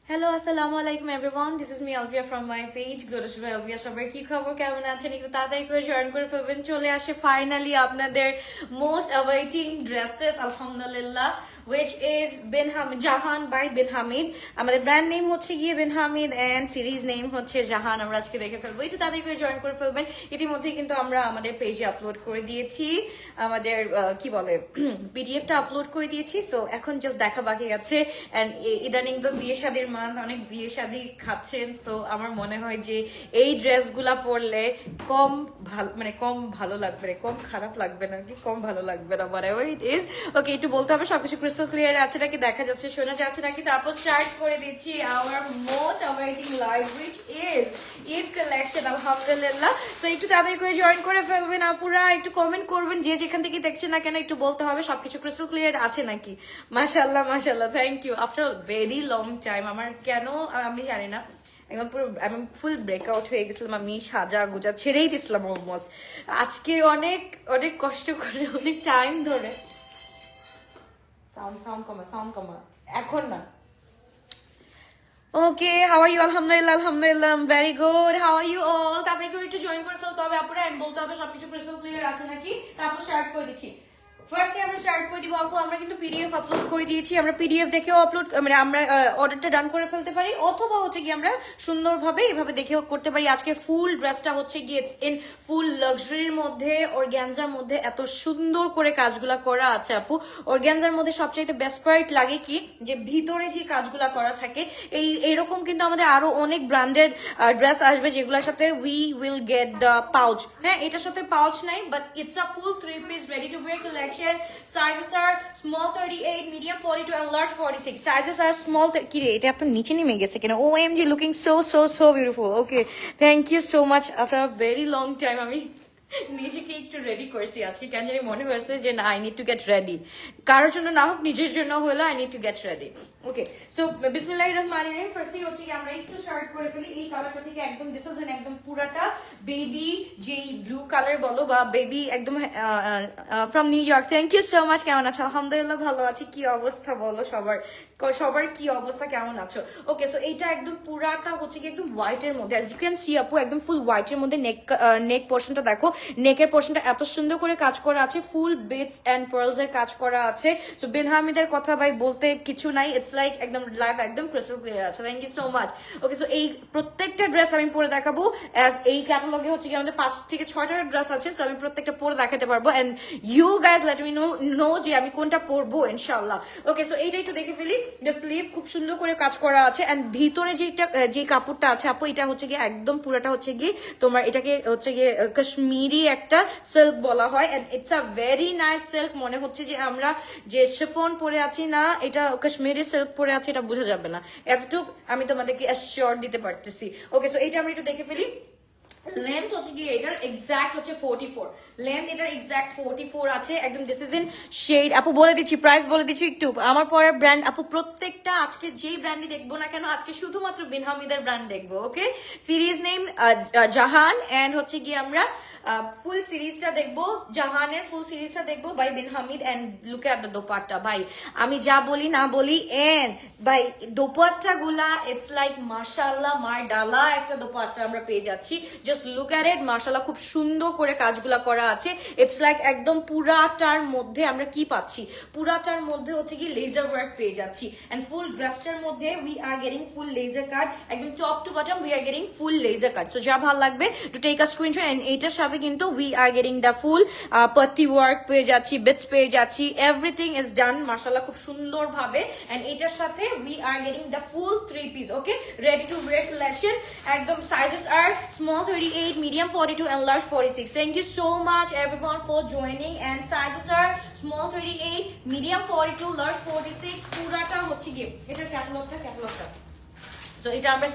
Hello আসসালামু আলাইকুম everyone, this is me Alvia from my page গ্লোটাসুবা আলভিয়া। সবাই কি খবর, কেমন আছেন? একটু তাড়াতাড়ি করে জয়েন করে ফেলবেন। চলে আসে ফাইনালি আপনাদের মোস্ট অ্যাওয়েটিং ড্রেসেস, আলহামদুলিল্লাহ, which is Jahan by Bin Hamid. আমাদের ব্র্যান্ড নেম হচ্ছে গিয়ে বিন হামিদ এন্ড সিরিজ নেম হচ্ছে জাহান। আমরা আজকে দেখে ফেলবো, একটু তাড়াতাড়ি করে জয়েন করে ফেলবেন। ইতিমধ্যেই কিন্তু আমরা আমাদের পেজে আপলোড করে দিয়েছি আমাদের কি বলে পিডিএফটা আপলোড করে দিয়েছি। সো এখন জাস্ট দেখা বাকি আছে। এন্ড ইদানিং তো বিয়ে শাদীর মান্থ, অনেক বিয়ে শাদী খাচ্ছেন। সো আমার মনে হয় যে এই ড্রেসগুলা পরলে কম ভালো লাগবে, কম খারাপ লাগবে না, কি কম ভালো লাগবে না, whatever it is. ওকে, একটু বলতে হবে সবকিছু ক্রিস্টাল ক্লিয়ার আছে নাকি, দেখা যাচ্ছে শোনা যাচ্ছে নাকি। তারপর স্টার্ট করে দিচ্ছি hour most awaiting live, which is Eid collection, আলহামদুলিল্লাহ। সো একটু তাড়াতাড়ি করে জয়েন করে ফেলবেন আপুরা, একটু কমেন্ট করবেন যে যেখান থেকে দেখছেন না কেন, একটু বলতে হবে সবকিছু ক্রিস্টাল ক্লিয়ার আছে নাকি। মাশাআল্লাহ মাশাআল্লাহ, thank you. After very long time, আমার কেন আমি জানি না, একদম পুরো আমি ফুল ব্রেকআউট হয়ে গেছিলাম, আমি সাজা গুজা ছেড়েই দিছিলাম অলমোস্ট। আজকে অনেক অনেক কষ্ট করে, অনেক টাইম ধরে সাউন্ড কমা এখন না। Okay, how are you? আলহামদুলিল্লাহ আলহামদুলিল্লাহ, very good. How are you all? তারপরে কেউ একটু জয়েন করে ফেলতে হবে আপুরা, এন্ড বলতে হবে সবকিছু ক্রিস্টাল ক্লিয়ার আছে নাকি। তারপর স্টার্ট করে দিচ্ছি। ফার্স্টে আমরা স্টার্ট করে দিব আপু, আমরা কিন্তু পিডিএফ আপলোড করে দিয়েছি। আমরা পিডিএফ দেখেও আপলোড আমরা অর্ডারটা ডান করে ফেলতে পারি, অথবা হচ্ছে কি আমরা সুন্দরভাবে এভাবে দেখেও করতে পারি। আজকে ফুল ড্রেসটা হচ্ছে গিয়ে ইন ফুল লাক্সারির মধ্যে, অর্গানজার মধ্যে এত সুন্দর করে কাজগুলা করা আছে আপু। অর্গানজার মধ্যে সবচাইতে বেস্ট পার্ট লাগে কি, যে ভিতরে যে কাজগুলা করা থাকে, এইরকম কিন্তু আমাদের আরো অনেক ব্র্যান্ডেড ড্রেস আসবে যেগুলোর সাথে we will get the pouch. হ্যাঁ, এটার সাথে পাউচ নাই, but it's a full 3 piece ready to wear collection. Sizes are small 38, medium 42 and large 46. Sizes are small কি রে, এটা আপনার নিচে নেমে গেছে কেন? OMG, looking so beautiful. Okay, thank you so much. After a very long time আমি নিজেকে একটু রেডি করছি আজকে, কেন জানি মনে হয়েছে যে না, I need to get ready. কারোর জন্য না হোক, নিজের জন্য হলো, I need to get ready. Okay, so বিসমিল্লাহির রহমানির রহিম। ফার্স্টে হচ্ছে কি আমরা একটু স্টার্ট করে ফেলি এই কালারটা থেকে। একদম দিস ইজ একদম পুরাটা বেবি, যেই ব্লু কালার বলো বা বেবি, একদম from New York. Thank you so much. কেমন আছো? আলহামদুলিল্লাহ ভালো আছি। কি অবস্থা বলো সবার, সবার কি অবস্থা, কেমন আছো? ওকে, সো এইটা একদম পুরাটা হচ্ছে কি একদম হোয়াইটের মধ্যে, অ্যাজ ইউ ক্যান সি আপু, একদম ফুল হোয়াইটের মধ্যে। নেক পোর্শনটা দেখো, নেকের পোর্শনটা এত সুন্দর করে কাজ করা আছে, ফুল বিটস এন্ড পার্লস এর কাজ করা আছে। সো বিন হামিদের কথা ভাই বলতে কিছু নাই, ইটস লাইক একদম লাইভ, একদম ক্রিস্টাল ক্লিয়ার আছে। Thank you so much. Okay, so এই প্রত্যেকটা ড্রেস আমি পরে দেখাবো, অ্যাজ এই ক্যাটালগে হচ্ছে কি আমাদের 5 থেকে 6টা ড্রেস আছে। সো আমি প্রত্যেকটা পরে দেখাতে পারবো, and you guys let me know যে আমি কোনটা পরবো ইনশাআল্লাহ। ওকে, সো এইটা একটু দেখে ফেলি। স্লিভ খুব সুন্দর করে কাজ করা আছে, এন্ড ভিতরে যে কাপড়টা আছে আপু, এটা হচ্ছে গিয়ে একদম পুরোটা হচ্ছে গিয়ে তোমার এটাকে হচ্ছে গিয়ে কাশ্মীরি একটা সিল্ক বলা হয়, and it's a very nice silk. মনে হচ্ছে যে আমরা যে শিফন পরে আছি না, এটা কাশ্মীরি সিল্ক পরে আছে, এটা বোঝা যাবে না, এতটুক আমি তোমাদেরকে অ্যাসিওর দিতে পারতেছি। ওকে, সো এইটা আমরা একটু দেখে ফেলি। লেন্থ হচ্ছে কি এটার এক্সাক্ট হচ্ছে 44, লেন্থ এটার এক্সাক্ট 44 আছে একদম। This is in shade. আপু বলে দিচ্ছি, প্রাইস বলে দিচ্ছি একটু। আমার পরের ব্র্যান্ড আপু, প্রত্যেকটা আজকে যেই ব্র্যান্ডই দেখবো না কেন, আজকে শুধুমাত্র বিন হামিদের ব্র্যান্ড দেখবো। ওকে, সিরিজ নেম জাহান, এন্ড হচ্ছে কি আমরা ফুল সিরিজটা দেখবো, জাহানের ফুল সিরিজটা দেখবো by Bin Hamid. And look at the dupatta ভাই, আমি যা বলি না বলি, এন্ড ভাই দোপাট্টা গুলা ইটস লাইক মাশাআল্লাহ, মার ডালা একটা দোপাট্টা আমরা পেয়ে যাচ্ছি। জাস্ট লুক এট ইট, মাশাআল্লাহ, খুব সুন্দর করে কাজগুলা করা আছে। ইটস লাইক একদম পুরাটার মধ্যে আমরা কি পাচ্ছি, পুরাটার মধ্যে হচ্ছে কি লেজার ওয়ার্ক পেয়ে যাচ্ছি, এন্ড ফুল ড্রেসটার মধ্যে we are getting full laser cut, একদম top to bottom we are getting full laser cut. So যা ভালো লাগবে to take a screenshot. And এইটার সাথে কিন্তু we are getting the full পাতি ওয়ার্ক পেয়ে যাচ্ছি, বিটস পেয়ে যাচ্ছি, এভরিথিং ইজ ডান মাশাআল্লাহ খুব সুন্দর ভাবে। এন্ড এইটার সাথে we are getting the full 3 piece। Okay, ready to wire collection. একদম sizes R small 38, medium 42 and large 46. Thank you so much everyone for joining, and sizes are small 38, medium 42, large 46. পুরাটা হচ্ছে গিয়ে এটার ক্যাটালগটা। So এটা আমরা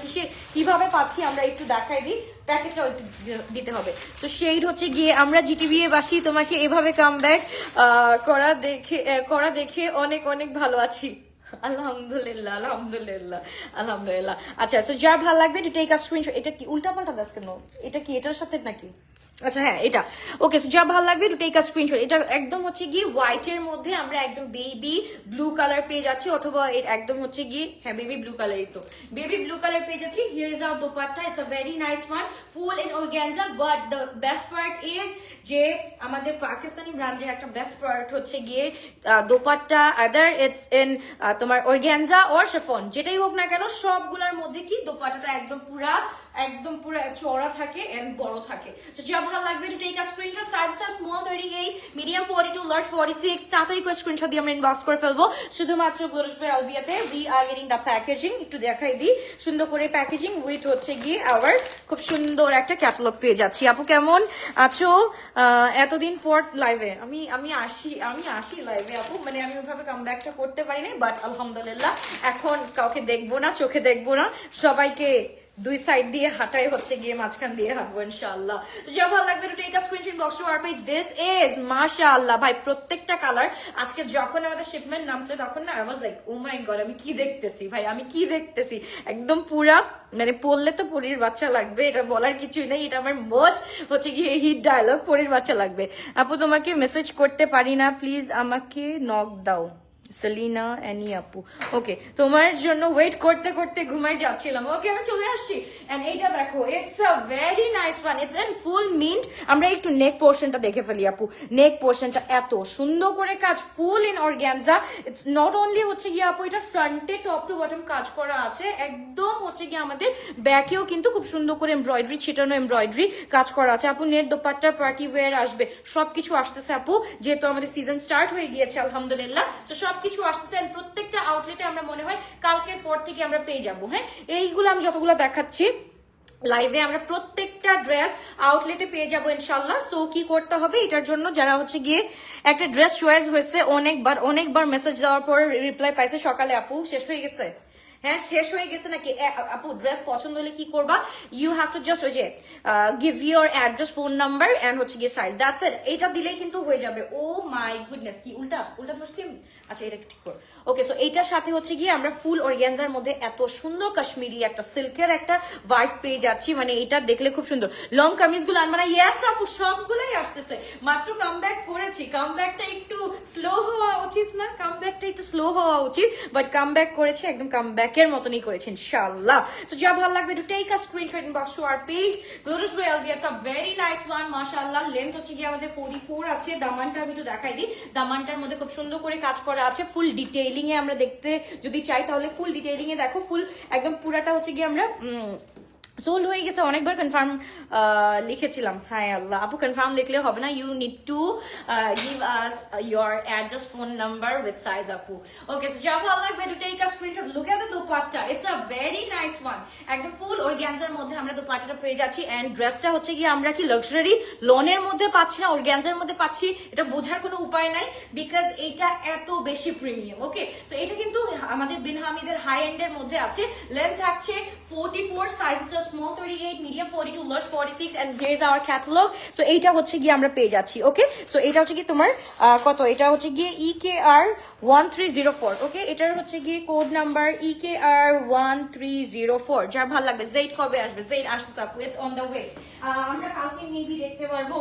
কিভাবে পাচ্ছি আমরা একটু দেখাই দিই, প্যাকেটটাও একটু দিতে হবে। তো শেড হচ্ছে গিয়ে আমরা জিটিভিএ বাসি তোমাকে এভাবে কামব্যাক করা দেখে অনেক অনেক ভালো আছি। আলহামদুলিল্লাহ আলহামদুলিল্লাহ আলহামদুলিল্লাহ। আচ্ছা, সো যার ভালো লাগবে টু টেক আ স্ক্রিনশট। এটা কি উল্টা পাল্টা দাস কেন? এটা কি এটার সাথে নাকি? আচ্ছা হ্যাঁ এটা ওকে, যা ভালো লাগবে একটু টেক আ স্ক্রিনশট। এটা একদম হচ্ছে গিয়ে হোয়াইটের মধ্যে আমরা একদম বেবি ব্লু কালার পেয়ে যাচ্ছি, অথবা একদম হচ্ছে গিয়ে হ্যাঁ বেবি ব্লু কালারই তো, বেবি ব্লু কালার পেয়ে যাচ্ছি। Here is our dupatta, it's a very nice one, full in organza. But the best part is যে আমাদের পাকিস্তানি ব্র্যান্ডের একটা বেস্ট প্রোডাক্ট হচ্ছে গিয়ে দোপাট্টা, আদার ইটস ইন তোমার অর্গানজা অর শিফন, যেটাই হোক না কেন সবগুলোর মধ্যে কি দোপাট্টাটা একদম পুরা চওড়া থাকে এন্ড বড় থাকে। তো যা ভালো লাগবে to take a screenshot. Sizes R small 38, medium 42, large 46। তাড়াতাড়ি করে স্ক্রিনশট দিয়ে আমরা ইনবক্স করে ফেলবো শুধুমাত্র গ্লোরিশ বাই আলবিয়াতে। We are getting the packaging, একটু দেখাই দিই সুন্দর করে প্যাকেজিং উইথ হচ্ছে গিয়ে আবার খুব সুন্দর একটা ক্যাটালগ পেয়ে যাচ্ছি। আপু কেমন আছো? এতদিন পর লাইভে আমি আসি লাইভে আপু, মানে আমি ওইভাবে কামব্যাকটা করতে পারি নাই, বাট আলহামদুলিল্লাহ এখন কাউকে দেখবো না, চোখে দেখবো না, সবাইকে দুই সাইড দিয়ে হাঁটাই হচ্ছে গিয়ে মাঝখান দিয়ে হাঁটবো ইনশাআল্লাহ। তো যা ভালো লাগবে to take a screenshot box to our page. This is মাশাআল্লাহ ভাই, প্রত্যেকটা কালার আজকে যখন আমাদের শিপমেন্ট নামছে তখন না I was like oh my god আমি কি দেখতেছি ভাই, আমি কি দেখতেছি, একদম পুরা মানে পড়লে তো পরীর বাচ্চা লাগবে, এটা বলার কিছুই নেই, এটা আমার মোস্ট হচ্ছে গিয়ে হিট ডায়লগ, পরীর বাচ্চা লাগবে। আপু তোমাকে মেসেজ করতে পারি না, প্লিজ আমাকে নক দাও। সেলিনা অ্যানি আপু, ওকে তোমার জন্য ওয়েট করতে করতে ঘুমাই যাচ্ছিলাম। ওকে আমি চলে আসছি। এন্ড এইটা দেখো, it's a very nice one, it's in full mint. আমরা একটু নেক পোর্শনটা দেখে ফেলি আপু, নেক পোর্শনটা এত সুন্দর করে কাজ, full in organza. It's not only হচ্ছে গিয়ে আপু এটা ফ্রন্টে টপ টু বটম কাজ করা আছে, একদম হচ্ছে গিয়ে আমাদের ব্যাকেও কিন্তু খুব সুন্দর করে এমব্রয়ডারি, ছিটানো এমব্রয়ডারি কাজ করা আছে। আপু নেট দোপাট্টার পার্টি ওয়্যার আসবে, সবকিছু আসতেছে আপু, যেহেতু আমাদের সিজন স্টার্ট হয়ে গিয়েছে আলহামদুলিল্লাহ। তো সবকিছু আসতেছে, প্রত্যেকটা আউটলেটে আমরা মনে হয় কালকের পর থেকে আমরা পেয়ে যাবো। হ্যাঁ এইগুলো আমি যতগুলো দেখাচ্ছি লাইভে আমরা প্রত্যেকটা ড্রেস আউটলেটে পেয়ে যাবো ইনশাল্লাহ। সো কি করতে হবে এটার জন্য, যারা হচ্ছে গিয়ে একটা ড্রেস চয়েস হয়েছে অনেকবার মেসেজ দেওয়ার পর রিপ্লাই পাইছে সকালে, আপু শেষ হয়ে গেছে, হ্যাঁ শেষ হয়ে গেছে নাকি আপু, ড্রেস পছন্দ হলে কি করবা, ইউ হ্যাভ টু জাস্ট ওই যে give your address, phone number and হচ্ছে গিয়ে সাইজ, দ্যাটস ইট। এটা দিলেই কিন্তু হয়ে যাবে। ও মাই গুডনেস, কি উল্টা ধরছি আমি? আচ্ছা এটা ঠিক করো। ওকে সো এইটার সাথে হচ্ছে গিয়ে আমরা ফুল অর্গানজার মধ্যে এত সুন্দর কাশ্মীরি একটা সিল্কের একটা ভাইব পেয়ে যাচ্ছি, মানে এটা দেখলে খুব সুন্দর। লং কামিজ গুলো আনবানা, ইয়েস আপু সবগুলোই আসতেছে, মাত্র কামব্যাক করেছি, কামব্যাকটা একটু স্লো হওয়া উচিত না, কামব্যাকটা একটু স্লো হওয়া উচিত, বাট কামব্যাক করেছি, একদম কামব্যাকের মতনই করেছি ইনশাআল্লাহ। সো যা ভালো লাগবে to take a screenshot inbox to our page গ্লোরিশ by Alvia. It's a very nice one মাশাআল্লাহ। লেন্থ হচ্ছে গিয়ে আমাদের 44 আছে। দামানটা আমি একটু দেখাই দিই, দামানটার মধ্যে খুব সুন্দর করে কাজ করা আছে, ফুল ডিটেইলিং এ আমরা দেখতে যদি চাই তাহলে ফুল ডিটেইলিং এ দেখো, ফুল একদম পুরাটা হচ্ছে গিয়ে আমরা সোল্ড হয়ে গেছে, অনেকবার কনফার্ম লিখেছিলাম। হাই আল্লাহ আপু, কনফার্ম লিখলে হবে না, you need to give us your address, phone number with size আপু। ওকে সো যা ভালো লাগবে to take a screenshot. Look at the dupatta, it's a very nice one, একদম ফুল অর্গানজার মধ্যে আমরা দোপাট্টাটা পেয়ে যাচ্ছি। এন্ড ড্রেসটা হচ্ছে গিয়ে আমরা কি লাক্সারি লনের মধ্যে পাচ্ছি না অর্গানজার মধ্যে পাচ্ছি, এটা বোঝার কোনো উপায় নাই, বিকজ এটা এত বেশি প্রিমিয়াম। ওকে সো এটা কিন্তু আমাদের বিন হামিদের হাই এন্ডের মধ্যে আছে। লেন্থ থাকছে 44, sizes small 38, medium 42, large 46, and here's our catalog. So এইটা হচ্ছে গিয়ে আমরা পেয়ে যাচ্ছি। ওকে সো এটা হচ্ছে কি তোমার কত, এটা হচ্ছে গিয়ে EKR 1304। ওকে এটার হচ্ছে গিয়ে কোড নাম্বার EKR 1304। যার ভালো লাগবে। জেড কবে আসবে? জেড আসছে আপু, ইটস অন দ্য ওয়ে। আমরা কালকে মেবি দেখতে পারবো,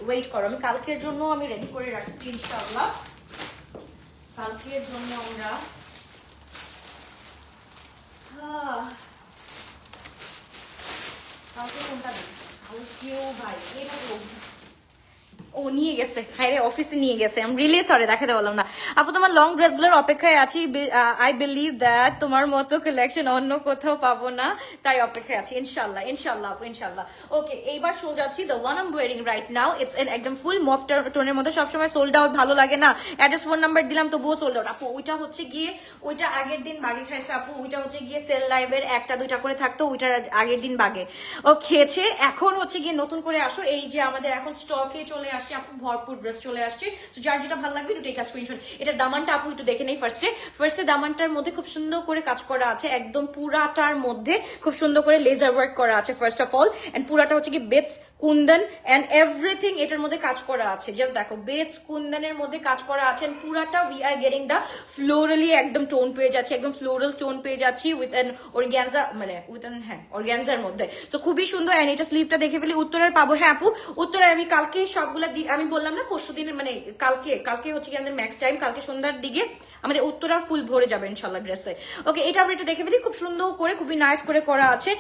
ওয়েট করো, আমি কালকের জন্য আমি রেডি করে রাখছি ইনশাআল্লাহ। কালকের জন্য আমরা ভাই এটা ও নিয়ে গেছে, হাইরে অফিসে নিয়ে গেছে, আমি রিয়েলি সরি দেখাতে বললাম না। আপু তোমার লং ড্রেসগুলোর অপেক্ষায় আছি, আই বিলিভ দ্যাট তোমার মতো কালেকশন অন্য কোথাও পাবো না, তাই অপেক্ষায় আছি ইনশাল্লাহ ইনশাল্লাহ আপু ইনশাল্লাহ। ওকে এইবার চলে যাচ্ছি the one I M wiring right now, it's an একদম ফুল মফ টোনের মধ্যে, সবসময় সোল্ড আউট ভালো লাগে না, অ্যাড্রেস ফোন নাম্বার দিলাম তবুও সোল্ড আউট। আপু ওইটা হচ্ছে গিয়ে ওইটা আগের দিন বাগে খাইছে আপু, ওইটা হচ্ছে গিয়ে সেল লাইভের একটা দুইটা করে থাকতো, ওইটার আগের দিন বাগে ও খেয়েছে। এখন হচ্ছে গিয়ে নতুন করে আসো, এই যে আমাদের এখন স্টকে চলে আসছে আপু, ভরপুর ড্রেস চলে আসছে। তো যার যেটা ভালো লাগবে একটু টেক আ স্ক্রিনশট। এটার দামানটা আপু একটু দেখে নেই ফার্স্টে দামানটার মধ্যে খুব সুন্দর করে কাজ করা আছে, একদম পুরাটার মধ্যে খুব সুন্দর করে লেজার ওয়ার্ক করা আছে ফার্স্ট অফ অল, এন্ড পুরাটা হচ্ছে কি বেডস কুন্দন এন্ড এভরিথিং এটার মধ্যে কাজ করা আছে। জাস্ট দেখো বেডস কুন্দনের মধ্যে কাজ করা আছে, পুরাটা উই আর গেটিং দা ফ্লোরালি একদম টোন পেয়ে যাচ্ছে, একদম ফ্লোরাল টোন পেয়ে যাচ্ছি উইথ এন অর্গানজা, মানে উইথ এন অর্গানজার মধ্যে। তো খুবই সুন্দর। এন্ড এটা স্লিভটা দেখে ফেলি, উত্তরের পাবো। হ্যাঁ আপু উত্তরের আমি কালকে সবগুলা আমি বললাম না পরশু দিন, মানে কালকে হচ্ছে কি আমাদের ম্যাক্স টাইম, কালকে সন্ধ্যার দিকে আমাদের উত্তরা ফুল ভরে যাবে ইনশাল্লাহ ড্রেসে। ওকে, এটা আমরা একটু দেখে ফেলি, খুব সুন্দর করে খুবই নাইস করে করা আছে।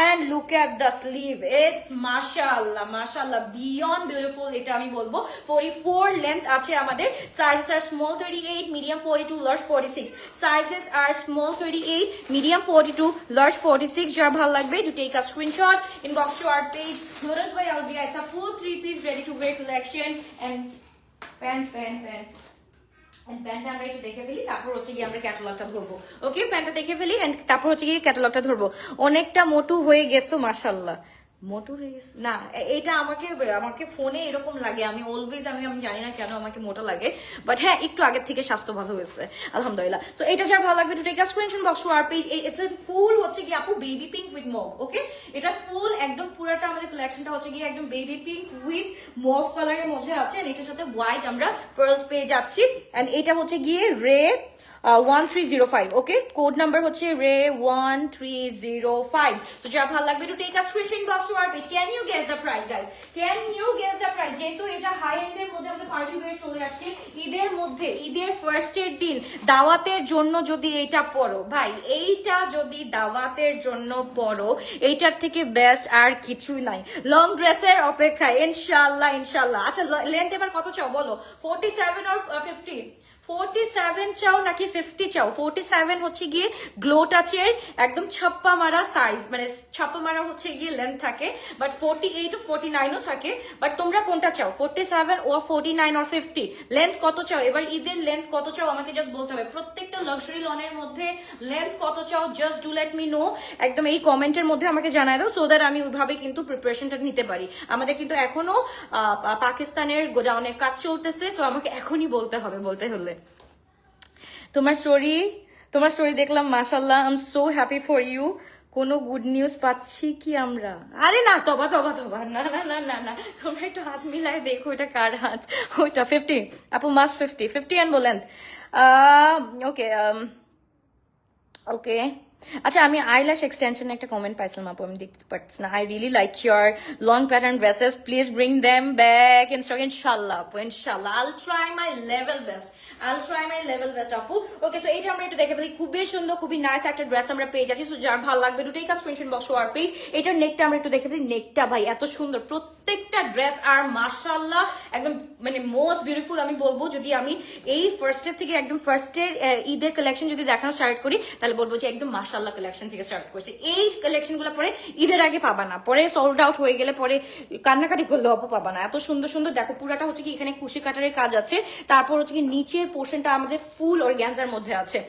And look at the sleeve, it's মাশাআল্লাহ মাশাআল্লাহ বিয়ন্ড বিউটিফুল। এটা আমি বলবো 44 লেন্থ আছে আমাদের। সাইজেস আর স্মল 38, মিডিয়াম 42, লার্জ 46। সাইজেস আর স্মল 38, মিডিয়াম 42, লার্জ 46। যার ভালো লাগবে to take a screenshot, inbox to our page Nourish by Alvia. It's a full 3-piece ready to wear collection and pant প্যান্টটা আমরা একটু দেখে ফেলি, তারপর হচ্ছে গিয়ে আমরা ক্যাটালগটা ধরবো। ওকে, প্যান্টটা দেখে ফেলি এন্ড তারপর হচ্ছে গিয়ে ক্যাটালগটা ধরবো। অনেকটা মোটু হয়ে গেছো মাশাআল্লাহ, মোটু হয়ে গেছে না, এটা আমাকে ফোনে এরকম লাগে। আমি অলওয়েজ আমি জানি না কেন আমাকে মোটা লাগে, বাট হ্যাঁ একটু আগের থেকে স্বাস্থ্য ভালো হয়েছে আলহামদুলিল্লাহ। সো এটা যার ভালো লাগবে to take a screenshot, box to our page. It's a full হচ্ছে কি আপু baby pink with mauve. Okay, এটা ফুল একদম পুরাটা আমাদের কালেকশনটা হচ্ছে গিয়ে একদম বেবি পিঙ্ক উইথ মভ কালারের মধ্যে আছে। এন্ড এটার সাথে হোয়াইট আমরা পার্লস পেয়ে যাচ্ছি। এন্ড এটা হচ্ছে গিয়ে রে 1305। ওকে, কোড নাম্বার হচ্ছে রে 1305। সো যা ভালো লাগবে to take a screenshot, box to our page. Can you guess the price guys? Can you guess the price? যেহেতু এটা হাই এন্ডের মধ্যে আমাদের পার্টি ওয়্যার চলে আসছে ঈদের মধ্যে, ঈদের ফার্স্টের দিন দাওয়াতের জন্য যদি এটা পরো ভাই, এইটা যদি দাওয়াতের জন্য পরো, এইটার থেকে বেস্ট আর কিছুই নাই লং ড্রেসের অপেক্ষায় ইনশাআল্লাহ ইনশাআল্লাহ। আচ্ছা লেন্থ এবার কত চাও বলো? 47 অর 50? 47 চাও নাকি 50 চাও? 47 হচ্ছে গিয়ে গ্লো টাচের একদম ছাপ্পা মারা সাইজ, মানে ছাপ্পা মারা হচ্ছে গিয়ে লেন্থ থাকে, বাট 48 ও 49 ও থাকে। বাট তোমরা কোনটা চাও, 47 ও 49 অর 50? লেন্থ কত চাও এবার? ঈদের লেন্থ কত চাও আমাকে জাস্ট বলতে হবে। প্রত্যেকটা লাক্সারি লনের মধ্যে লেন্থ কত চাও just do let me no, একদম এই কমেন্টের মধ্যে আমাকে জানাই দাও, সো দ্যাট আমি ওইভাবে কিন্তু প্রিপারেশনটা নিতে পারি। আমাদের কিন্তু এখনো পাকিস্তানের গোডাউনে কাজ চলতেছে, সো আমাকে এখনই বলতে হবে বলতে হলে। তোমার স্টোরি দেখলাম মাশাআল্লাহ, I am so happy for you. কোনো গুড নিউজ পাচ্ছি কি আমরা? আরে না, তবা না না না না না, তোমরা একটু হাত মিলায় দেখো এটা কার হাত। ওইটা 50 আপু, মাস্ট 50 and বলেন। ওকে ওকে, আচ্ছা আমি আইল্যাশ এক্সটেনশনে একটা কমেন্ট পাইছিলাম আপু, আমি দেখতে পাচ্ছি না। I really like your long pattern dresses, please bring them back in stock ইনশাআল্লাহ আপু ইনশাআল্লাহ। আইল ট্রাই মাই লেভেল বেস্ট আপু। ওকে, সো এইটা আমরা একটু দেখে ফেলি, খুবই সুন্দর খুবই নাইস একটা ড্রেস আমরা পেয়ে যাচ্ছি। সো যার ভালো লাগবে to take a screenshot, box to our page. এটার নেকটা আমরা একটু দেখে ফেলি, নেকটা ভাই এত সুন্দর প্রত্যেকটা ড্রেস, আর মাশাআল্লাহ একদম মানে মোস্ট বিউটিফুল আমি বলবো। যদি আমি এই ফার্স্টের থেকে একদম ফার্স্টের ঈদের কালেকশন যদি দেখানো স্টার্ট করি, তাহলে বলবো যে একদম মাশাআল্লাহ কালেকশন থেকে স্টার্ট করছি। এই কালেকশন গুলো পরে ঈদের আগে পাবা না, পরে সোল্ড আউট হয়ে গেলে পরে কান্নাকাটি করলে অপু পাবা না। এত সুন্দর সুন্দর দেখো, পুরাটা হচ্ছে কি এখানে কুশি কাটারের কাজ আছে, তারপর হচ্ছে কি নিচের পোর্শনটা আমাদের ফুল অর্গানজার মধ্যে আছে।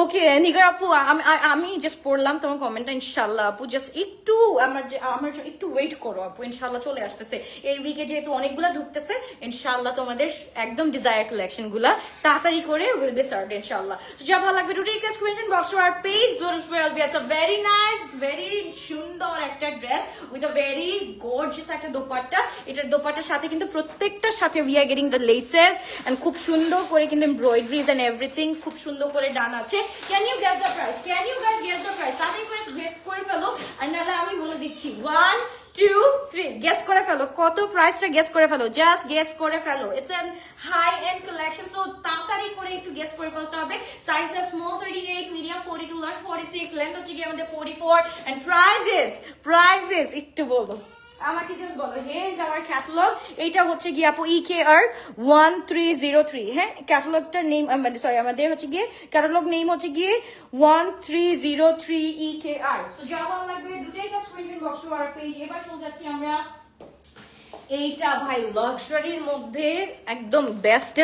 ওকে নিগার আপু, আমি জাস্ট পড়লাম তোমার কমেন্টটা ইনশাআল্লাহ আপু, জাস্ট একটু আমার একটু ওয়েট করো আপু, ইনশাআল্লাহ চলে আসতেছে এই উইকে, যেহেতু অনেকগুলা ঢুকতেছে ইনশাআল্লাহ তোমাদের একদম ডিজায়ার কালেকশন গুলা তাড়াতাড়ি করে উইল বি সার্ভড ইনশাআল্লাহ। সো যা ভালো লাগবে to take a screenshot, box to our page. Nourish by Alvia, it's a very nice very সুন্দর একটা dress with a very gorgeous একটা দোপাট্টা। এটার দোপাট্টার সাথে কিন্তু প্রত্যেকটার সাথে we are getting the laces and খুব সুন্দর করে কিন্তু এমব্রয়ডারিজ এন্ড এভরিথিং খুব সুন্দর করে ডান আছে। Can you guess the price? Can you guys guess the price? তাতে গেস করে ফেলো, আর নাহলে আমি বলে দিচ্ছি 1 2 3 গেস করে ফেলো, কত প্রাইসটা গেস করে ফেলো, জাস্ট গেস করে ফেলো। It's an high end collection, so তাড়াতাড়ি করে একটু গেস করে ফেলতে হবে। সাইজ এর স্মল 38, মিডিয়াম 42, লার্জ 46, লেন্থ হচ্ছে কি আমাদের 44 এন্ড প্রাইসেস একটু বলো আমাকে, জাস্ট বলো। Here is our catalogue. এইটা হচ্ছে গিয়ে আপু EKR 1303। হ্যাঁ, ক্যাটালগটার নেম মানে সরি আমাদের হচ্ছে গিয়ে ক্যাটালগ নেম হচ্ছে গিয়ে 1303 EKR। সো যা ভালো লাগবে to take a screenshot, box to our page. এবার চলে যাচ্ছি আমরা এইটা ভাই লাক্সারির মধ্যে একদম বেস্ট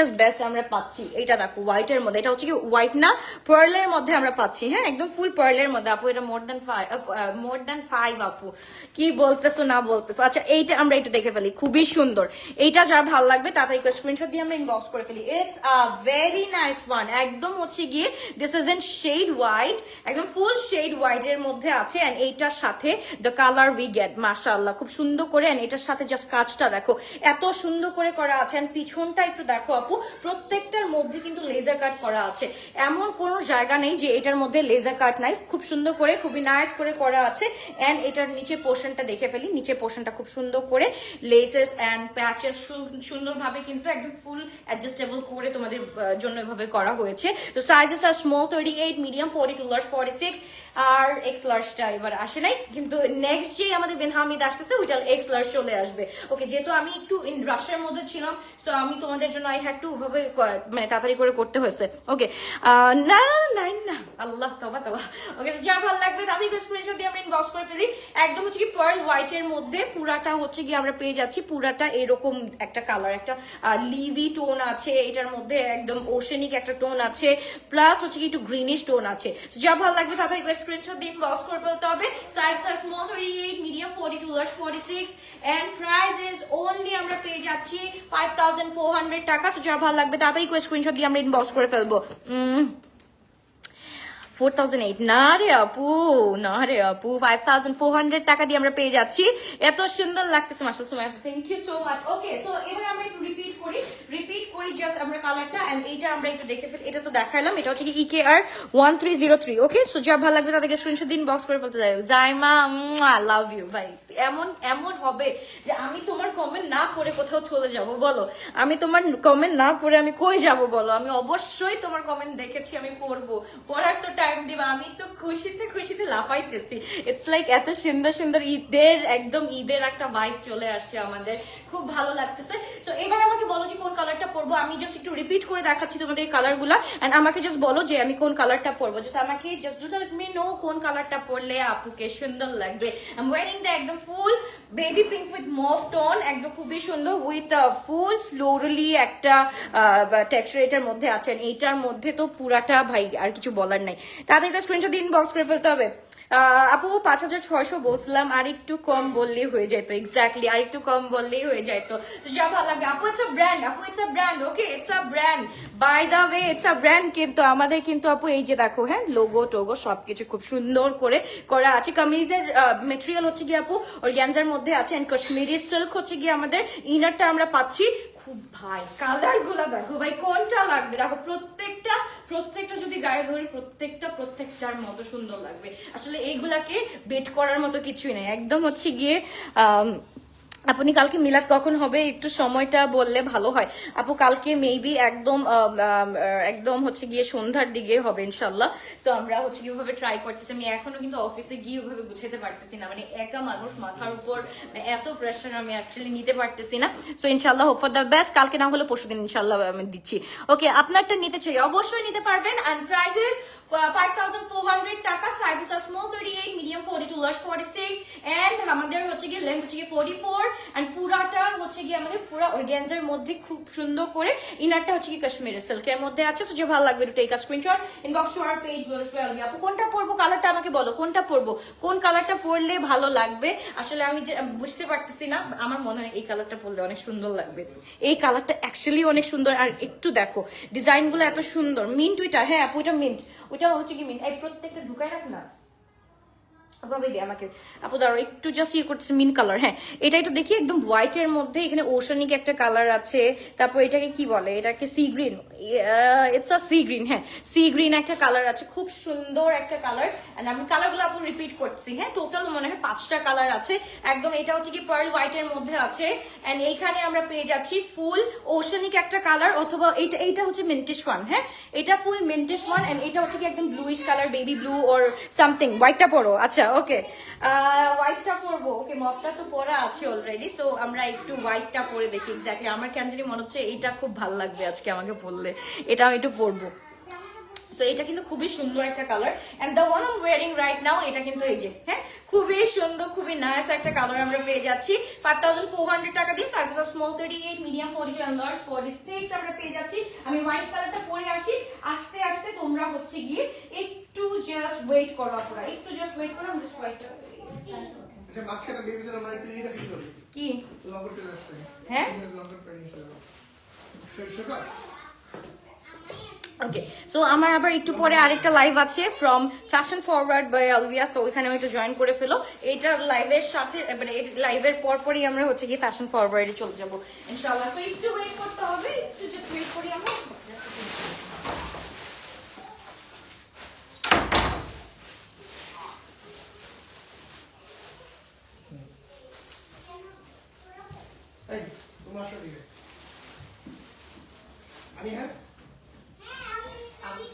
আমরা পাচ্ছি। এটা দেখো হোয়াইটের মধ্যে, এটা হচ্ছে কি হোয়াইট না পার্লের মধ্যে আমরা পাচ্ছি। হ্যাঁ একদম ফুল পার্লের মধ্যে আপু, এটা মোর দ্যান 5 আপু, কি বলতেছো না বলতেছো। আচ্ছা এইটা আমরা একটু দেখে ফেলি, খুবই সুন্দর। এইটা যার ভালো লাগবে তাড়াতাড়ি স্ক্রিনশট দিয়ে আমরা ইনবক্স করে ফেলি। It's a very nice one, একদম হচ্ছে গিয়ে this is in shade white, একদম ফুল শেড হোয়াইট এর মধ্যে আছে। এন্ড এইটার সাথে দ্য কালার উই গেট মাশাআল্লাহ খুব সুন্দর করে। এন্ড এটার সাথে জাস্ট কাজটা দেখো এত সুন্দর করে করা আছে। এন্ড পিছনটা একটু দেখো আপু, প্রত্যেকটার মধ্যে কিন্তু লেজার কাট করা আছে, এমন কোনো জায়গা নেই যে এটার মধ্যে লেজার কাট নাই। খুব সুন্দর করে, খুবই নাইস করে করা আছে। এন্ড এটার নিচে পোর্শনটা দেখে ফেলি, নিচে পোর্শনটা খুব সুন্দর করে লেসেস এন্ড প্যাচেস সুন্দরভাবে কিন্তু একদম ফুল অ্যাডজাস্টেবল করে তোমাদের জন্য এভাবে করা হয়েছে। তো সাইজেস আর স্মল 38, মিডিয়াম 42 লার্জ 46, আর এক্স লার্জটা এবার আসে নাই, কিন্তু নেক্সট যে আমাদের বেনহামিদ আসতেছে ওইটা এক্স লার্জ চলে আসবে। ওকে, যেহেতু আমি একটু ইন রাশের মধ্যে ছিলাম, সো আমি তোমাদের জন্য আই হ্যাড টু ওভাবে মানে তাড়াতাড়ি করে করতে হয়েছে। ওকে, না না আল্লাহ তবা তবা। ওকে, যা ভালো লাগবে তাদের স্ক্রিনশট দিয়ে আমরা ইনবক্স করে ফেলি। একদম হচ্ছে কি পার্ল হোয়াইট এর মধ্যে পুরাটা হচ্ছে কি আমরা পেয়ে যাচ্ছি, পুরাটা এরকম একটা কালার, একটা লিভি টোন আছে এটার মধ্যে, একদম ওশেনিক একটা টোন আছে, প্লাস হচ্ছে কি একটু গ্রিনিশ টোন আছে। যা ভালো লাগবে তাড়াতাড়ি স্ক্রিনশট দিয়ে ইনবক্স করে ফেলতে হবে। Size small 38, medium 42, large 46, and price is only আমরা পেয়ে যাচ্ছি 5400 টাকা। যা ভালো লাগবে তাড়াতাড়ি স্ক্রিনশট দিয়ে আমরা ইনবক্স করে ফেলবো। 4008 না রে আপু, না রে আপু, 5400 টাকা দিয়ে আমরা পেয়ে যাচ্ছি। এত সুন্দর লাগতেছে মাশাআল্লাহ Sumaiya, thank you so much. Okay, so এবার আমরা একটু রিপিট করি জাস্ট আমরা কালারটা। এন্ড এইটা আমরা একটু দেখে ফেলি, এটা তো দেখাইলাম, এটা হচ্ছে কি EKR 1303। ওকে, সো যা ভালো লাগবে তাদেরকে স্ক্রিনশট দিন, বক্স করে ফেলতে যাই। জাইমা আই লাভ ইউ ভাই। এমন হবে যে আমি তোমার কমেন্ট না পড়ে কোথাও চলে যাব বলো? আমি তোমার কমেন্ট না পড়ে আমি কই যাব বলো? আমি অবশ্যই তোমার কমেন্ট দেখেছি, আমি পড়বো, পড়ার তো টাইম দিবা। আমি তো খুশিতে লাফাইতেছি। ইটস লাইক এত সুন্দর ঈদের, একদম ঈদের একটা ভাইব চলে আসছে আমাদের, খুব ভালো লাগতেছে। তো এবার আমাকে বলো যে কোন কালারটা পরবো। আমি জাস্ট একটু রিপিট করে দেখাচ্ছি তোমাদের কালার গুলা, এন্ড আমাকে জাস্ট বলো যে আমি কোন কালারটা পরবো। জাস্ট আমাকে just do let me no কোন কালারটা পরলে আপুকে সুন্দর লাগবে। আই এম ওয়্যারিং দ্য একদম full baby pink with mauve tone, একদম খুবই সুন্দর উইথ ফুল ফ্লোরালি একটা টেক্সচার এটার মধ্যে আছেন। এইটার মধ্যে তো পুরাটা ভাই আর কিছু বলার নাই। তাদেরকে স্ক্রিনশট দিন, বক্স করে ফেলতে হবে। আপু 5600 বলছিলাম, আর একটু কম বললেই হয়ে যেত। এক্স্যাক্টলি, আর একটু কম বললেই হয়ে যেত। তো যা ভালো লাগবে আপু, ইটস আ ব্র্যান্ড, আপু it's a brand. Okay, it's a brand, by the way it's a brand. কিন্তু আমাদের কিন্তু আপু এই যে দেখো, হ্যাঁ লোগো টোগো সবকিছু খুব সুন্দর করে করা আছে। কামিজের মেটেরিয়াল হচ্ছে কি আপু অর্গানজার মধ্যে আছে, এন্ড কাশ্মীরি সিল্ক হচ্ছে কি আমাদের ইনারটা আমরা পাচ্ছি। খুব ভাই কালার গুলা দেখো ভাই, কোনটা লাগবে দেখো, প্রত্যেকটা যদি গায়ে ধরি প্রত্যেকটার মতো সুন্দর লাগবে। আসলে এইগুলাকে বেট করার মতো কিছুই নাই, একদম হচ্ছে গিয়ে আপনি কালকে মিলাদ কখন হবে একটু সময়টা বললে ভালো হয় আপু। কালকে মেবি একদম হচ্ছে গিয়ে সন্ধ্যার দিকে হবে ইনশাল্লাহ। তো আমরা হচ্ছে কি ওভাবে ট্রাই করতেছি। আমি এখনো কিন্তু অফিসে গিয়ে ওভাবে গুছাতে পারতেছি না, মানে একা মানুষ, মাথার উপর এত প্রেশার আমি অ্যাকচুয়ালি নিতে পারতেছি না। সো ইনশাল্লাহ হোপ ফর দ্য বেস্ট, কালকে না হলে পরশুদিন ইনশাল্লাহ আমি দিচ্ছি। ওকে, আপনারটা নিতে চাই অবশ্যই নিতে পারবেন। এন্ড প্রাইসেস 5400 টাকা। Sizes R small 38, medium 42, large 46, and আমাদের হচ্ছে গিয়ে লেন্থ হচ্ছে গিয়ে 44, এন্ড পুরাটা হচ্ছে গিয়ে আমাদের পুরো অর্গানজার মধ্যে খুব সুন্দর করে। ইনারটা হচ্ছে কি কাশ্মীরি সিল্কের মধ্যে আছে। সো যে ভালো লাগবে একটু take a screenshot, inbox to our page বলে শুয়ে আপু কোনটা পরবো, কালারটা আমাকে বলো কোনটা পরবো, কোন কালারটা পরলে ভালো লাগবে। আসলে আমি যে বুঝতে পারতেছি না, আমার মনে হয় এই কালারটা পরলে অনেক সুন্দর লাগবে। এই কালারটা অ্যাকচুয়ালি অনেক সুন্দর। আর একটু দেখো ডিজাইন গুলো এত সুন্দর। মিন্ট ওইটা, হ্যাঁ আপু ওইটা মিন্ট, ওইটা হচ্ছে কি মিন্ট। এই প্রত্যেকটা ঢুকায় রাখ না ভাবে দিয়ে আমাকে আপু, ধরো একটু জাস্ট ইয়ে করতেছে মিন কালার। হ্যাঁ এটা একটু দেখি, একদম হোয়াইট এর মধ্যে এখানে ওশানিক একটা কালার আছে। তারপর এটাকে কি বলে, এটাকে sea green, it's a sea green. হ্যাঁ সি গ্রিন একটা কালার আছে, খুব সুন্দর একটা কালার। এন্ড আমি কালারগুলো আপু রিপিট করছি। হ্যাঁ টোটাল মনে হয় 5টা কালার আছে একদম। এটা হচ্ছে কি পার্ল হোয়াইট এর মধ্যে আছে। এন্ড এইখানে আমরা পেয়ে যাচ্ছি ফুল ওশানিক একটা কালার, অথবা এইটা হচ্ছে মিন্টিশ ওয়ান। হ্যাঁ এটা ফুল মিন্টিশ ওয়ান। এন্ড এটা হচ্ছে কি একদম bluish colour, baby blue or something. হোয়াইটটা পরো, আচ্ছা ওকে হোয়াইটটা পরবো। ওকে, মফটা তো পরা আছে অলরেডি, সো আমরা একটু হোয়াইটটা পরে দেখি। এক্স্যাক্টলি আমার কেন জানি মনে হচ্ছে এইটা খুব ভালো লাগবে আজকে আমাকে পরলে, এটা আমি একটু পরবো। সো এটা কিন্তু খুবই সুন্দর একটা colour and the one I am wearing right now এটা কিন্তু এই যে হ্যাঁ খুবই সুন্দর খুবই নাইস একটা কালার আমরা পেয়ে যাচ্ছি 5400 টাকা দিয়ে size small 38 medium 42 and large 46 আমরা পেয়ে যাচ্ছি আমি হোয়াইট কালারটা পরে আসি আস্তে আস্তে তোমরা হচ্ছে গিয়ে একটু জাস্ট ওয়েট করো আপনারা একটু জাস্ট ওয়েট করো আমি জাস্ট হোয়াইটটা আচ্ছা মাঝখানে বেবিদের আমরা একটু এটা কি করি কি লগর চলে আসছে হ্যাঁ লগর প্যানিং সেটা ওকে সো আমার আবার একটু পরে আরেকটা লাইভ আছে from Fashion Forward by Alvia so ওখানে একটু জয়েন করে ফেলো এইটার লাইভের সাথে মানে এই লাইভের পরপরই আমরা হচ্ছে কি ফ্যাশন ফরওয়ার্ডে চলে যাবো ইনশাআল্লাহ সো একটু ওয়েট করতে হবে একটু জাস্ট ওয়েট করি আমরা এই তোমার শরীরে আমি হ্যাঁ আমি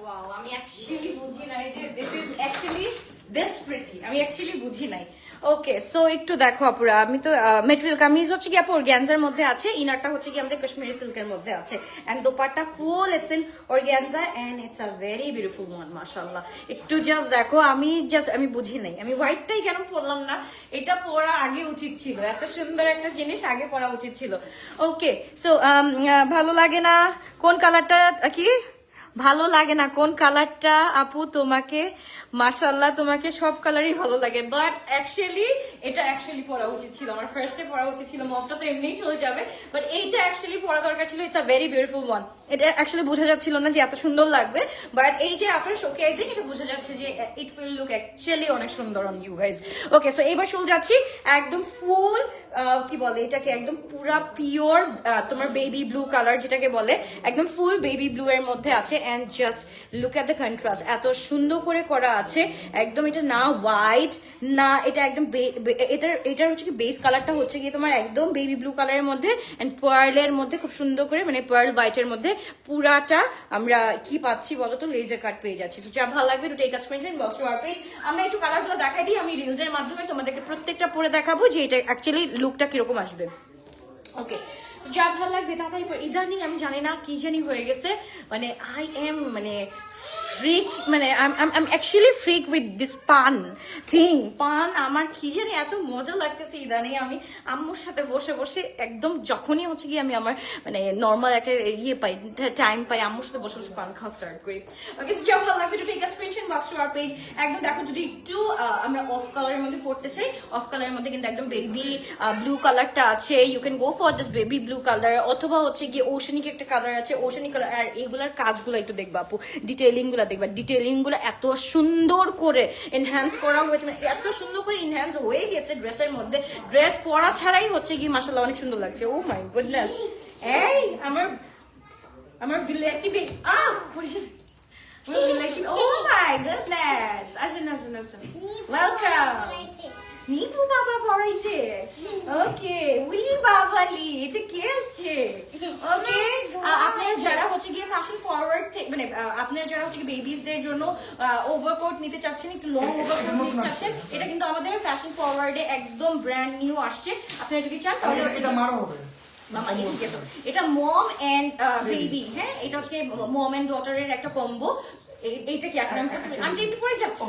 Wow, আমি actually বুঝি নাই যে this is actually this pretty আমি actually বুঝি নাই ওকে সো একটু দেখো আপুরা আমি তো মেটেরিয়াল কামিজ হচ্ছে কি আপু অর্গানজার মধ্যে আছে ইনারটা হচ্ছে কি আমাদের কাশ্মীরি সিল্কের মধ্যে আছে and dupatta full it's in organza and it's a very beautiful one মাশাআল্লাহ একটু জাস্ট দেখো আমি বুঝি নাই আমি হোয়াইটটাই কেন পরলাম না এটা পরা আগে উচিত ছিল এত সুন্দর একটা জিনিস আগে পরা উচিত ছিল ওকে সো ভালো লাগে না কোন কালারটা কি ভালো লাগে না কোন কালারটা আপু তোমাকে মাশাআল্লাহ তোমাকে সব কালারই ভালো লাগে বাট অ্যাকচুয়ালি এটা অ্যাকচুয়ালি পরা উচিত ছিল আমার ফার্স্টে পরা উচিত ছিল মফটা তো এমনিই চলে যাবে বাট এইটা অ্যাকচুয়ালি পরা দরকার ছিল it's a very beautiful one এটা অ্যাকচুয়ালি বোঝা যাচ্ছিল না যে এত সুন্দর লাগবে বাট এই যে আফটার শোকেজিং এটা বোঝা যাচ্ছে যে ইট উইল লুক অ্যাকচুয়ালি অনেক সুন্দর on you guys okay so এবার চলে যাচ্ছি একদম ফুল কি বলে এটাকে একদম পুরা পিওর তোমার বেবি ব্লু কালার যেটাকে বলে একদম ফুল বেবি ব্লু এর মধ্যে আছে and just look at the contrast এত সুন্দর করে করা আছে একদম এটা না হোয়াইট না এটা একদম এটার হচ্ছে কি বেস কালারটা হচ্ছে কি তোমার একদম বেবি ব্লু কালারের মধ্যে এন্ড পার্লের মধ্যে খুব সুন্দর করে মানে পার্ল হোয়াইটের মধ্যে পুরাটা আমরা কি পাচ্ছি বলো তো লেজার কাট পেয়ে যাচ্ছি তো যা ভালো লাগবে to take a screenshot box to our page আমরা একটু কালারগুলো দেখাই দিই আমি রিলস এর মাধ্যমে তোমাদেরকে প্রত্যেকটা পরে দেখাবো যে এটা অ্যাকচুয়ালি লুকটা কিরকম আসবে ওকে যা ভালো লাগবে তাড়াতাড়ি ইদানিং আমি জানি না কি জানি হয়ে গেছে মানে আই এম মানে ফ্রিক মানে I actually freak with this পান পান আমার কি জানি এত মজা লাগতেছে ইদানিং আমি আম্মুর সাথে বসে বসে একদম যখনই হচ্ছে কি আমি আমার মানে নর্মাল একটা ইয়ে পাই টাইম পাই আম্মুর সাথে বসে বসে পান খাওয়া স্টার্ট করি ওকে যা ভালো লাগবে to take a screenshot box to our page একদম দেখো যদি একটু আমরা অফ কালারের মধ্যে পড়তে চাই অফ কালারের মধ্যে কিন্তু একদম বেবি ব্লু কালারটা আছে you can go for this baby blue colour অথবা হচ্ছে কি ওশানিক একটা কালার আছে ওশানিক কালার আর এগুলার কাজগুলো একটু দেখবা আপু ডিটেইলিং গুলা দেখবা ডিটেইলিং গুলো এত সুন্দর করে এনহ্যান্স করা হয়েছে মানে এত সুন্দর করে এনহ্যান্স হয়ে গেছে ড্রেসের মধ্যে ড্রেস পরা ছাড়াই হচ্ছে কি মাশাআল্লাহ অনেক সুন্দর লাগছে ও মাই গুডনেস এই আমার বিলাতি বে বিলাতি ও মাই গুডনেস আসেন ওয়েলকাম নিপু বাবা পড়াইছে ওকে উলি বাবালি এটা কে আসছে ওকে আপনারা যারা হচ্ছে গিয়ে ফ্যাশন ফরওয়ার্ড মানে আপনারা যারা হচ্ছে বেবিজদের জন্য ওভারকোট নিতে চাচ্ছেন একটু লং ওভারকোট নিতে চাচ্ছেন এটা কিন্তু আমাদের ফ্যাশন ফরওয়ার্ডে একদম ব্র্যান্ড নিউ আসছে আপনারা যদি চান তাহলে এটা মারো হবে মামা এটা মম এন্ড বেবি হ্যাঁ এটা হচ্ছে মম এন্ড ডটারের একটা কম্বো এইটা কি এখন আমি একটু পরে যাচ্ছি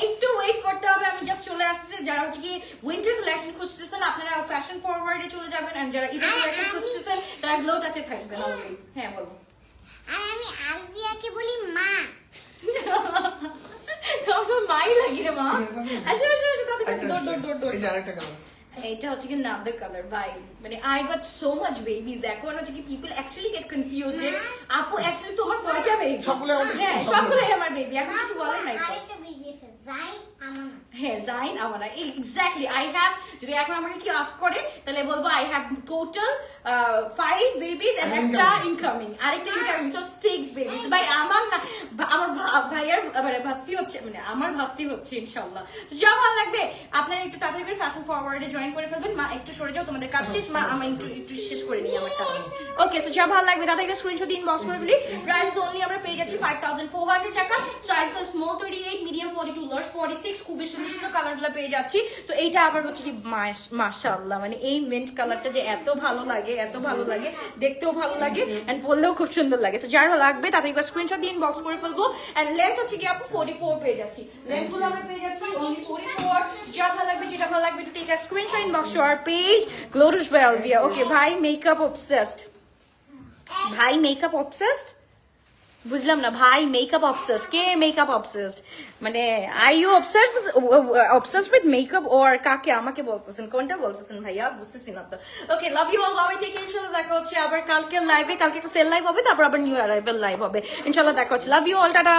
একটু ওয়েট করতে হবে আমি জাস্ট চলে আসছি যারা হচ্ছে কি উইন্টার কালেকশন খুঁজতেছেন আপনারা ফ্যাশন ফরওয়ার্ডে চলে যাবেন আর যারা ঈদের কালেকশন খুঁজতেছেন তারা গ্লো টাচে থাকবেন অলওয়েজ হ্যাঁ বলো আর আমি আলভিয়াকে বলি মা তো মাই লাগি রে মা আসো তাতে দৌড় এই যে আরেকটা কালার এটা হচ্ছে কি নাদার কালার ভাই, মানে I got so much babies. এখন হচ্ছে কি পিপল অ্যাকচুয়ালি গেট কনফিউজ যে আপু অ্যাকচুয়ালি তোমার কয়টা বেবি? সবগুলোই আমার baby, হ্যাঁ সবগুলোই। সবগুলোই আমার বেবি, এখন কিছু বলার নাই তো। আরেকটা বেবি আছে যাই আমানা। হ্যাঁ জাইন আমানা, এক্স্যাক্টলি। আই হ্যাভ, যদি এখন আমাকে কি আস্ক করে তাহলে বলবো I have total 5 babies and একটা ইনকামিং, আরেকটা ইনকামিং, সো 6 বেবিজ। ভাই আমার না, আমার ভাইয়ার মানে ভাস্তি হচ্ছে, মানে আমার ভাস্তি হচ্ছে ইনশাআল্লাহ। তো যা ভালো লাগবে আপনারা একটু তাড়াতাড়ি করে ফ্যাশন ফরওয়ার্ডে জয়েন করে ফেলবেন। মা একটু সরে যাও, তোমাদের কাজ শেষ। মা আমি একটু শেষ করে নিই আমারটা। ওকে, সো যা ভালো লাগবে তাদেরকে স্ক্রিনশট দিয়ে ইনবক্স করে ফেলি। প্রাইস অনলি আমরা পেয়ে যাচ্ছি 5400 টাকা। Size small 38, medium 42, large 46। খুবই সুন্দর সুন্দর কালারগুলো পেয়ে যাচ্ছি। সো এইটা আবার হচ্ছে কি মাশাআল্লাহ, মানে এই মিন্ট কালারটা যে এত ভালো লাগে, এত ভালো লাগে, দেখতেও ভালো লাগে এন্ড পরলেও খুব সুন্দর লাগে। সো যারা লাগবে তাদেরকে স্ক্রিনশট দিয়ে ইনবক্স করে ফেলবো। এন্ড লেন্থ হচ্ছে কি আপু 44 পেয়ে যাচ্ছি। লেন্থগুলো আমরা পেয়ে যাচ্ছি only 44। যা ভালো লাগবে, যেটা ভালো লাগবে, to take a screenshot inbox to our page গ্লোরিশ by Alvia. Okay ভাই, মেকআপ অবসেসড, ভাই মেকআপ অবসেসড, বুঝলাম না ভাই। মেকআপ অবসেসড, কে মেকআপ অবসেসড? মানে I you obsessed with makeup or কাকে, আমাকে বলতেছেন? কোনটা বলতেছেন ভাইয়া? বুঝতেছি না তো। Okay, love you all, bye, take care. ইনশাআল্লাহ দেখা হচ্ছে আবার কালকে লাইভে। কালকে একটা সেল লাইভ হবে, তারপর আবার নিউ অ্যারাইভাল লাইভ হবে। ইনশাআল্লাহ দেখা হচ্ছে। Love you all, tata.